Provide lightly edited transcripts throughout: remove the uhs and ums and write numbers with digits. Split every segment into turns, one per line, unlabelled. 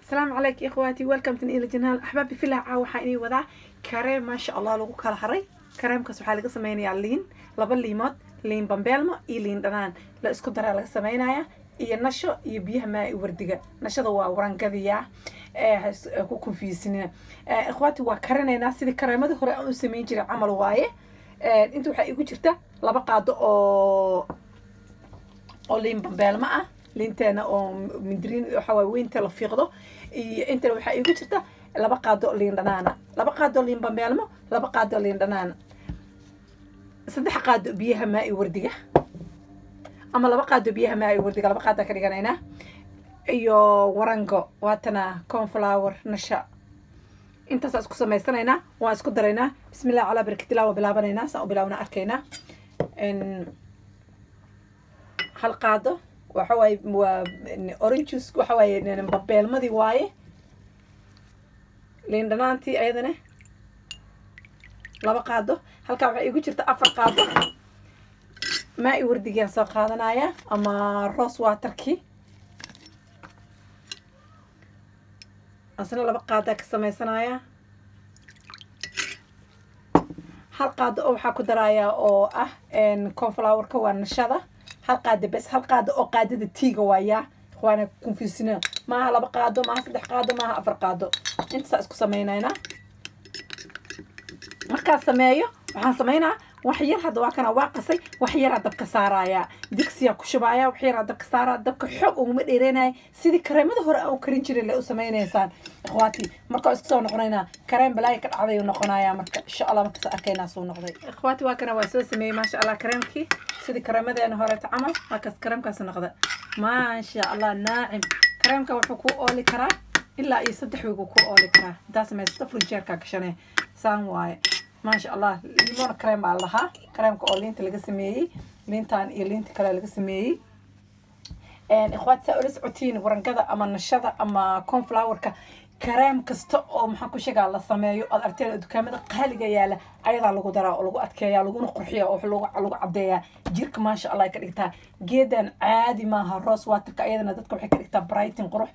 السلام عليكم اخواتي، ويلكم الى الجنال. احبابي في الله waxaa inii wadaa kareem maasha Allah lagu kala haray. kareemkaas waxaa laga sameeyaa liin, laba liimood, liin bambeelmo iyo liin dhanaan la isku daraa laga sameeyaa iyo nasho iyo biyaha maa wardiga. nashada waa warangadiya ku konfiisina. ikhwaati waa karinaynaa sidii kareemada hore aan u sameyn jiray camal waaye. inta waxaa igu jirta laba qaado oo liin bambeelmo ah, liinteena oo mindiriin waxa way weynta la fiiqdo iyo inta waxa igu jirta laba qaado liin dhanaana, laba qaado liin bambeelmo, laba qaado liin dhanaana, saddex qaado biyaha maa wardiga ama laba qaado biyaha maa wardiga, laba qaado ka dhiganayna iyo warango waatana cornflower nasha. intaas isku sameeysanayna waan isku daraynaa. bismillaah ala barakatillah wa bilaabanayna saan u bilaawna arkayna hal qaado waxa way orange juice waxa way bambeelmadii waaye, liin dhanaantii ayadana laba qaado. halka waxa igu jirta afar qaado maa wardiga soo qaadanaya ama rose waterki asna laba qaado ka sameeysanaya. hal qaado oo waxa ku daraya oo ah cornflower ka waa nashada. hal qaado bas, hal qaado oo qaadada tiiga waaya ikhwaana konfiisina ma laba qaado ma saddex qaado ma afar qaado. inta isku sameeynayna marka sameeyo waxaan sameeynaa wax yar. hadda waa kana waa qasay wax yar dabka saaraya, digsiga ku shubaya, wax yar dabka saara, dabka xoog uma dheereenay sidii kareemada hore aan karin jiray la u sameynaysaan ikhwaati. marka isku soo noqonayna kareem balaay ka dhacday noqonaya marka insha Allah marka arkayna soo noqday ikhwaati. waa kana waa soo sameeyay maasha Allah kareemkii sidii kareemadeena hore ta camal. marka kareemkaas noqday maasha Allah naacim. kareemka wuxuu ku ooli karaa ilaa iyo 3 wiig ku ooli karaa. intaas ma fridge-ka gashanay saan waaye maasha Allah. limon kareem baa lahaa, kareemka oo liinta laga sameeyay, liintan iyo liinta kale laga sameeyay. ikhwaat saa ula socotiin warangada ama nashada ama cornflower-ka kareem kasta oo maxaan ku sheegaa la sameeyo aad arteen dukaamada qaaliga yaala ayada lagu daraa oo lagu adkeeyaa laguna qurxiyaa oo lagu cadeeyaa jirka maasha Allah ka dhigtaa. geedan caadi maaha rose waterka ayadana dadka waxay ka dhigtaa brighten qurux.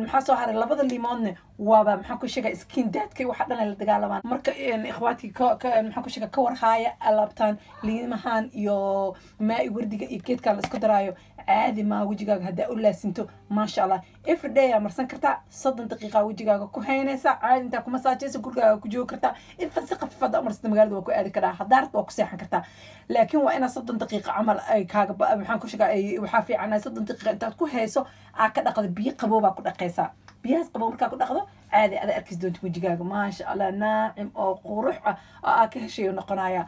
maxaa soo haray labada limoodna waaba maxaan ku sheegaa skin dadkay waxa dhan la dagaalamaan. marka ikhwaati maxaan ku sheegaa ka warhaaya alaabtan liimahan iyo maa wardiga iyo geedka la isku daraayo caadi ma wajigaaga hadaa u laasinto maasha Allah every day marsan kartaa 30 daqiiqo wajigaaga ku haynaysa caadi inta kuma saajayso gurigaaga ku joogi kartaa. inta si qafada umarsta magaalada waa ku aadi karaa, hadaarta waa ku seexan kartaa. laakiin waa ina 30 daqiiqo camal ay kaaga maxaan ku sheegaa ay waxa fiican 30 daqiiqo intaad ku hayso aa ka dhaqdo biyo qabow baa ku dhaqaysaa. biyahaas qabow markaa ku dhaqdo caadi aad arkis doonto wajigaaga maasha Allah naacim oo qurux ah ka heshay noqonaya.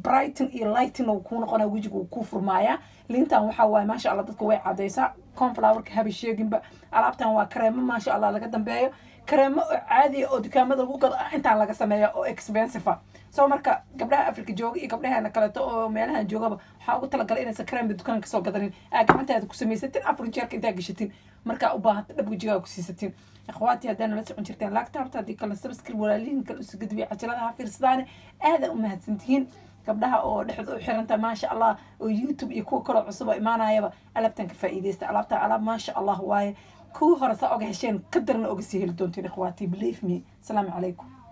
brighten iyo lighten oo ku noqonaa wajigu ku furmaaya. liintan waxa waay maasha Allah dadku way cadeysaa. cornflower ka habi sheeginba alaabtan waa kareemo maasha Allah laga dambeeyo, kareemo caadi oo dukaamada lagu gado inta laga sameeyo oo expensive ah. soo marka gabdhaha Afrika jooga iyo gabdhaha kale oo meelaha joogaba waxa ugu tala galay inay kareem dukaanka soo gadanin gacantaada ku sameeysatin afar jeerka inta gashatin marka u baahato dhab wajiga ku siisatin. ikhwaati hadana la socon jirteen laagtaabta hadii kala subscribe walaalihin kala isu gudbiya cajaladaha fiirsadaan aad u mahadsantihiin. gabdhaha oo dhexda u xiranta maasha Allah oo YouTube iyo kuwa kale cusub oo imaanayaba alaabtan ka faa'iideysta. alaabta alaab maasha Allah waaye kuwa hore sa oga hesheen qadarna oga sii heli doontiin ikhwaati. believe me. Assalamu alaykum.